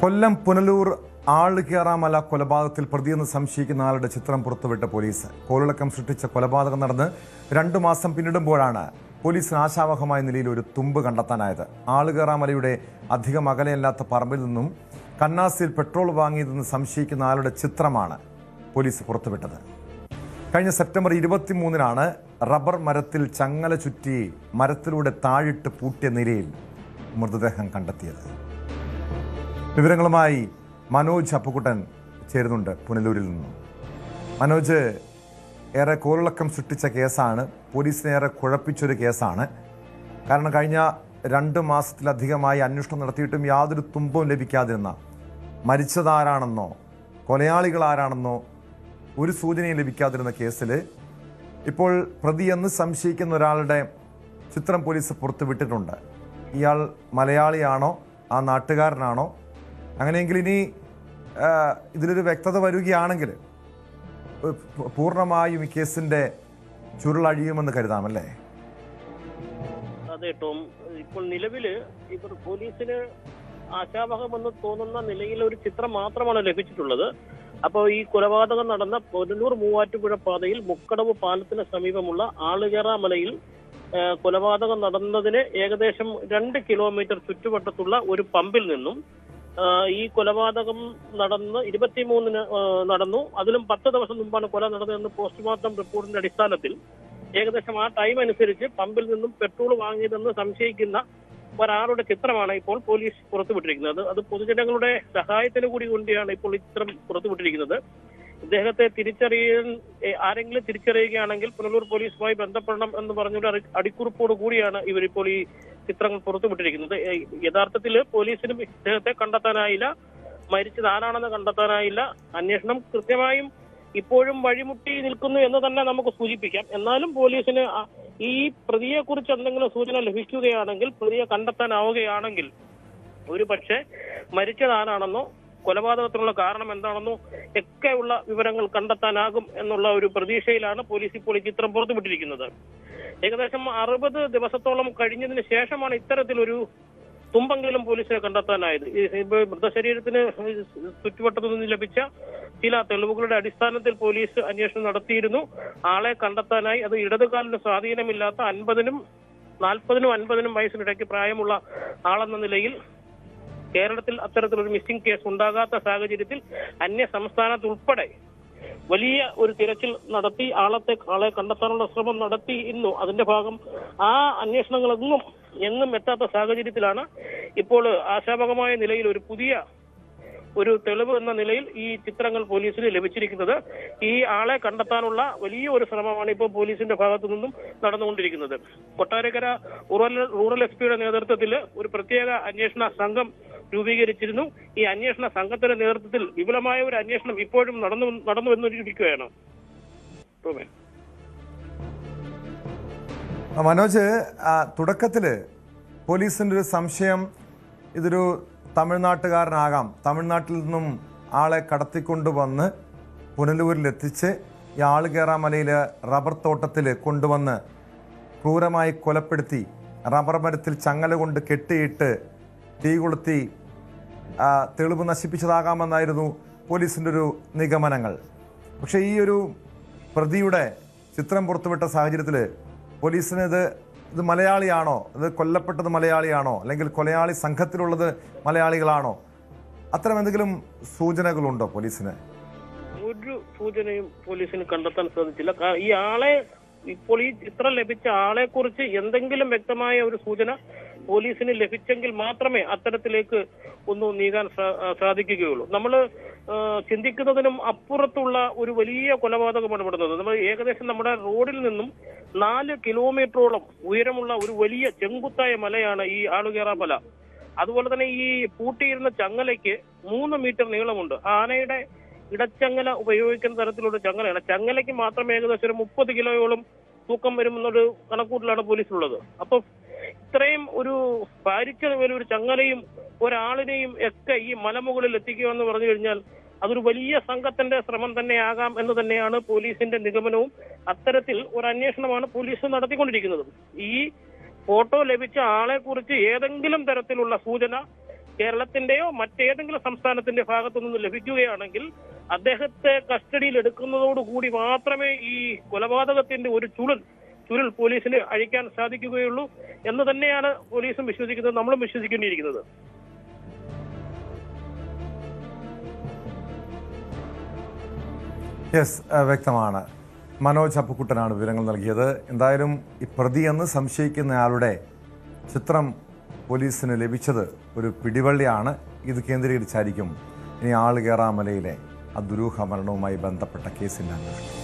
കൊല്ലം പുനലൂർ ആളുകേറാമല കൊലപാതകത്തിൽ പ്രതിയെന്ന് സംശയിക്കുന്ന ആളുടെ ചിത്രം പുറത്തുവിട്ട പോലീസ്. കോളിളക്കം സൃഷ്ടിച്ച കൊലപാതകം നടന്ന് 2 മാസം പിന്നിടുമ്പോഴാണ് പോലീസിന് ആശാവഹമായ നിലയിൽ ഒരു തുമ്പ് കണ്ടെത്താനായത്. ആളുകേറാമലയുടെ അധികം അകലെയല്ലാത്ത പറമ്പിൽ നിന്നും കന്നാസിൽ പെട്രോൾ വാങ്ങിയതെന്ന് സംശയിക്കുന്ന ആളുടെ ചിത്രമാണ് പോലീസ് പുറത്തുവിട്ടത്. കഴിഞ്ഞ സെപ്റ്റംബർ 23-നാണ് റബ്ബർ മരത്തിൽ ചങ്ങല ചുറ്റി മരത്തിലൂടെ താഴിട്ട് പൂട്ടിയ നിലയിൽ മൃതദേഹം കണ്ടെത്തിയത്. വിവരങ്ങളുമായി മനോജ് അപ്പുക്കുട്ടൻ ചേരുന്നുണ്ട് പുനലൂരിൽ നിന്നും. മനോജ്, ഏറെ കോളിളക്കം സൃഷ്ടിച്ച കേസാണ്, പോലീസിനെ ഏറെ കുഴപ്പിച്ചൊരു കേസാണ്. കാരണം കഴിഞ്ഞ 2 മാസത്തിലധികമായി അന്വേഷണം നടത്തിയിട്ടും യാതൊരു തുമ്പവും ലഭിക്കാതിരുന്ന, മരിച്ചതാരാണെന്നോ കൊലയാളികൾ ആരാണെന്നോ ഒരു സൂചനയും ലഭിക്കാതിരുന്ന കേസിൽ ഇപ്പോൾ പ്രതിയെന്ന് സംശയിക്കുന്ന ഒരാളുടെ ചിത്രം പോലീസ് പുറത്തുവിട്ടിട്ടുണ്ട്. ഇയാൾ മലയാളിയാണോ, ആ നാട്ടുകാരനാണോ? അങ്ങനെയെങ്കിൽ ഇനി ഇതിലൊരു വ്യക്തത വരികയാണെങ്കിൽ പൂർണ്ണമായും ഈ കേസിന്റെ ചുരുളഴിയുമെന്ന് കരുതാമല്ലേ? അതെ ടോം, ഇപ്പോൾ നിലവില് ഇവർ പോലീസിന് ആശാവഹമെന്ന് തോന്നുന്ന നിലയിൽ ഒരു ചിത്രം മാത്രമാണ് ലഭിച്ചിട്ടുള്ളത്. അപ്പോൾ ഈ കൊലപാതകം നടന്ന പുനലൂർ മൂവാറ്റുപുഴ പാതയിൽ മുക്കടവ് പാലത്തിന് സമീപമുള്ള ആളുകേറാമലയിൽ കൊലപാതകം നടന്നതിന് ഏകദേശം 2 കിലോമീറ്റർ ചുറ്റുവട്ടത്തുള്ള ഒരു പമ്പിൽ നിന്നും ഈ കൊലപാതകം നടന്ന് 23-ന് നടന്നു. അതിലും 10 ദിവസം മുമ്പാണ് കൊല നടന്നതെന്ന് പോസ്റ്റ്മോർട്ടം റിപ്പോർട്ടിന്റെ അടിസ്ഥാനത്തിൽ ഏകദേശം ആ ടൈം അനുസരിച്ച് പമ്പിൽ നിന്നും പെട്രോൾ വാങ്ങിയതെന്ന് സംശയിക്കുന്ന ഒരാളുടെ ചിത്രമാണ് ഇപ്പോൾ പോലീസ് പുറത്തുവിട്ടിരിക്കുന്നത്. അത് പൊതുജനങ്ങളുടെ സഹായത്തിന് കൂടി കൊണ്ടാണ് ഇപ്പോൾ ഈ ചിത്രം പുറത്തുവിട്ടിരിക്കുന്നത്. ഇദ്ദേഹത്തെ ആരെങ്കിലും തിരിച്ചറിയുകയാണെങ്കിൽ പുനലൂർ പോലീസുമായി ബന്ധപ്പെടണം എന്ന് പറഞ്ഞുള്ള അടിക്കുറിപ്പോട് കൂടിയാണ് ഇവരിപ്പോൾ ഈ ചിത്രങ്ങൾ പുറത്തുവിട്ടിരിക്കുന്നത്. യഥാർത്ഥത്തിൽ പോലീസിനും ഇദ്ദേഹത്തെ കണ്ടെത്താനായില്ല, മരിച്ചത് ആരാണെന്ന് കണ്ടെത്താനായില്ല. അന്വേഷണം കൃത്യമായും ഇപ്പോഴും വഴിമുട്ടി നിൽക്കുന്നു എന്ന് തന്നെ നമുക്ക് സൂചിപ്പിക്കാം. എന്നാലും പോലീസിന് ഈ പ്രതിയെ കുറിച്ച് എന്തെങ്കിലും സൂചന ലഭിക്കുകയാണെങ്കിൽ, പ്രതിയെ കണ്ടെത്താനാവുകയാണെങ്കിൽ ഒരു പക്ഷേ മരിച്ചത് ആരാണെന്നോ കൊലപാതകത്തിനുള്ള കാരണം എന്താണെന്നോ ഒക്കെയുള്ള വിവരങ്ങൾ കണ്ടെത്താനാകും എന്നുള്ള ഒരു പ്രതീക്ഷയിലാണ് പോലീസ് ഇപ്പോൾ ഈ ചിത്രം പുറത്തുവിട്ടിരിക്കുന്നത്. ഏകദേശം 60 ദിവസത്തോളം കഴിഞ്ഞതിന് ശേഷമാണ് ഇത്തരത്തിലൊരു തുമ്പെങ്കിലും പോലീസിനെ കണ്ടെത്താനായത്. മൃതശരീരത്തിന് ചുറ്റുവട്ടത്തു നിന്ന് ലഭിച്ച ചില തെളിവുകളുടെ അടിസ്ഥാനത്തിൽ പോലീസ് അന്വേഷണം നടത്തിയിരുന്നു. ആളെ കണ്ടെത്താനായി അത് ഇടതുകാലിന് സ്വാധീനമില്ലാത്ത 50-നും 40-നും 50-നും വയസ്സിനിടയ്ക്ക് പ്രായമുള്ള ആളെന്ന നിലയിൽ കേരളത്തിൽ അത്തരത്തിലൊരു മിസ്സിംഗ് കേസ് ഉണ്ടാകാത്ത സാഹചര്യത്തിൽ അന്യ സംസ്ഥാനത്തുൾപ്പെടെ വലിയ ഒരു തിരച്ചിൽ നടത്തി ആളെ കണ്ടെത്താനുള്ള ശ്രമം നടത്തിയിരുന്നു. അതിന്റെ ഭാഗം ആ അന്വേഷണങ്ങളൊന്നും എങ്ങും എത്താത്ത സാഹചര്യത്തിലാണ് ഇപ്പോൾ ആശാവഹമായ നിലയിൽ ഒരു പുതിയ ഒരു തെളിവ് എന്ന നിലയിൽ ഈ ചിത്രങ്ങൾ പോലീസിന് ലഭിച്ചിരിക്കുന്നത്. ഈ ആളെ കണ്ടെത്താനുള്ള വലിയ ഒരു ശ്രമമാണ് ഇപ്പോൾ പോലീസിന്റെ ഭാഗത്തു നിന്നും നടന്നുകൊണ്ടിരിക്കുന്നത്. കൊട്ടാരക്കര റൂറൽ എസ്.പിയുടെ നേതൃത്വത്തിൽ ഒരു പ്രത്യേക അന്വേഷണ സംഘം രൂപീകരിച്ചിരുന്നു. ഈ അന്വേഷണ സംഘത്തിന്റെ നേതൃത്വത്തിൽ വിപുലമായ ഒരു അന്വേഷണം ഇപ്പോഴും നടന്നു വന്നിരിക്കുകയാണ്. മനോജ്, തുടക്കത്തില് പോലീസിന്റെ ഒരു സംശയം ഇതൊരു തമിഴ്നാട്ടുകാരനാകാം, തമിഴ്നാട്ടിൽ നിന്നും ആളെ കടത്തിക്കൊണ്ടുവന്ന് പുനലൂരിലെത്തിച്ച് ഈ ആളുകേറാമലയിലെ റബ്ബർ തോട്ടത്തിൽ കൊണ്ടുവന്ന് ക്രൂരമായി കൊലപ്പെടുത്തി റബ്ബർ മരത്തിൽ ചങ്ങല കൊണ്ട് കെട്ടിയിട്ട് തീ കൊളുത്തി തെളിവ് നശിപ്പിച്ചതാകാമെന്നായിരുന്നു പോലീസിൻ്റെ ഒരു നിഗമനങ്ങൾ. പക്ഷേ ഈ ഒരു പ്രതിയുടെ ചിത്രം പുറത്തുവിട്ട സാഹചര്യത്തിൽ പോലീസിന് ഇത് മലയാളിയാണോ, ഇത് കൊല്ലപ്പെട്ടത് മലയാളിയാണോ, അല്ലെങ്കിൽ കൊലയാളി സംഘത്തിലുള്ളത് മലയാളികളാണോ, അത്തരം എന്തെങ്കിലും സൂചനകളുണ്ടോ പോലീസിന്? ഒരു സൂചനയും പോലീസിന് കണ്ടെത്താൻ സാധിച്ചില്ല. ഇപ്പോൾ ഈ ചിത്രം ലഭിച്ച ആളെ കുറിച്ച് എന്തെങ്കിലും വ്യക്തമായ ഒരു സൂചന പോലീസിന് ലഭിച്ചെങ്കിൽ മാത്രമേ അത്തരത്തിലേക്ക് ഒന്ന് നീങ്ങാൻ സാധിക്കുകയുള്ളൂ. നമ്മൾ ചിന്തിക്കുന്നതിനും അപ്പുറത്തുള്ള ഒരു വലിയ കൊലപാതകമാണ് ഇവിടുന്നത്. നമ്മൾ ഏകദേശം നമ്മുടെ റോഡിൽ നിന്നും 4 കിലോമീറ്ററോളം ഉയരമുള്ള ഒരു വലിയ ചെങ്കുത്തായ മലയാണ് ഈ ആളുകേറാമല. അതുപോലെ തന്നെ ഈ പൂട്ടിയിരുന്ന ചങ്ങലയ്ക്ക് 3 മീറ്റർ നീളമുണ്ട്. ആനയുടെ ഇടച്ചങ്ങല ഉപയോഗിക്കുന്ന തരത്തിലുള്ള ചങ്ങലയാണ്. ചങ്ങലയ്ക്ക് മാത്രം ഏകദേശം ഒരു 30 കിലോയോളം തൂക്കം വരുമെന്നൊരു കണക്കൂട്ടിലാണ് പോലീസിലുള്ളത്. അപ്പൊ ഇത്രയും ഒരു ഭാരിച്ച ഒരു ചങ്ങലയും ഒരാളിനെയും ഒക്കെ ഈ മലമുകളിൽ എത്തിക്കുക എന്ന് പറഞ്ഞു കഴിഞ്ഞാൽ അതൊരു വലിയ സംഘത്തിന്റെ ശ്രമം തന്നെയാകാം എന്ന് തന്നെയാണ് പോലീസിന്റെ നിഗമനവും. അത്തരത്തിൽ ഒരു അന്വേഷണമാണ് പോലീസ് നടത്തിക്കൊണ്ടിരിക്കുന്നത്. ഈ ഫോട്ടോ ലഭിച്ച ആളെ കുറിച്ച് ഏതെങ്കിലും തരത്തിലുള്ള സൂചന കേരളത്തിന്റെയോ മറ്റേതെങ്കിലും സംസ്ഥാനത്തിന്റെ ഭാഗത്തു നിന്ന് ലഭിക്കുകയാണെങ്കിൽ അദ്ദേഹത്തെ കസ്റ്റഡിയിൽ എടുക്കുന്നതോടുകൂടി മാത്രമേ ഈ കൊലപാതകത്തിന്റെ ഒരു ചുരുൾ പോലീസിന് അഴിക്കാൻ സാധിക്കുകയുള്ളൂ എന്ന് തന്നെയാണ് പോലീസും വിശ്വസിക്കുന്നത്, നമ്മളും വിശ്വസിക്കേണ്ടിയിരിക്കുന്നത്. യെസ്, വ്യക്തമാണ്. മനോജ് അപ്പുക്കുട്ടനാണ് വിവരങ്ങൾ നൽകിയത്. എന്തായാലും ഈ പ്രതിയെന്ന് സംശയിക്കുന്നയാളുടെ ചിത്രം പോലീസിന് ലഭിച്ചത് ഒരു പിടിവള്ളിയാണ്. ഇത് കേന്ദ്രീകരിച്ചായിരിക്കും ഇനി ആളുകേറാമലയിലെ ആ ദുരൂഹ മരണവുമായി ബന്ധപ്പെട്ട കേസിൻ്റെ അന്വേഷണം.